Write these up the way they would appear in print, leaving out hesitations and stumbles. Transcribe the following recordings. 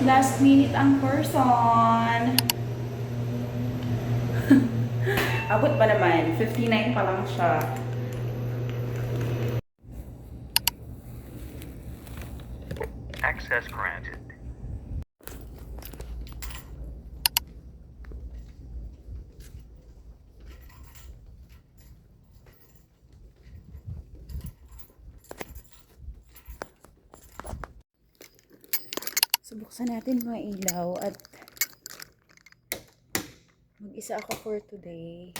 Last minute ang person. Abot ba naman? 59 pa lang siya. Access granted. So, buksan natin mga ilaw at mag-isa ako for today.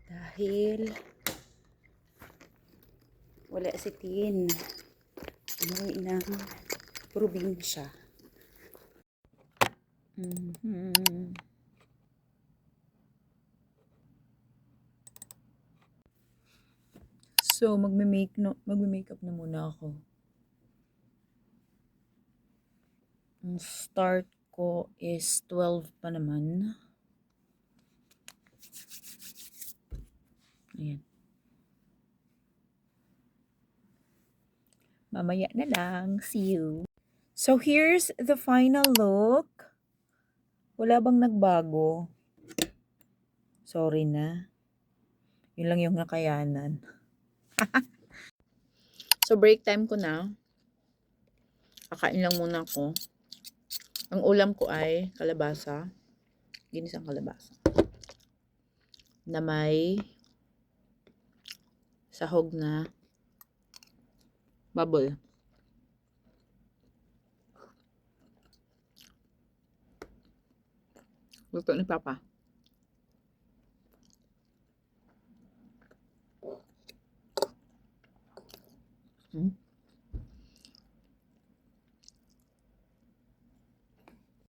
Dahil wala si Tin. Umuwi ng probinsya. So, magme-makeup na muna ako. Ang start ko is 12 pa naman. Ayan. Mamaya na lang. See you. So, here's the final look. Wala bang nagbago? Sorry na. Yun lang yung nakayanan. So, break time ko na. Kakain lang muna ako. Ang ulam ko ay kalabasa. Ginisang kalabasa. Na may sahog na bubble. Luto ni Papa.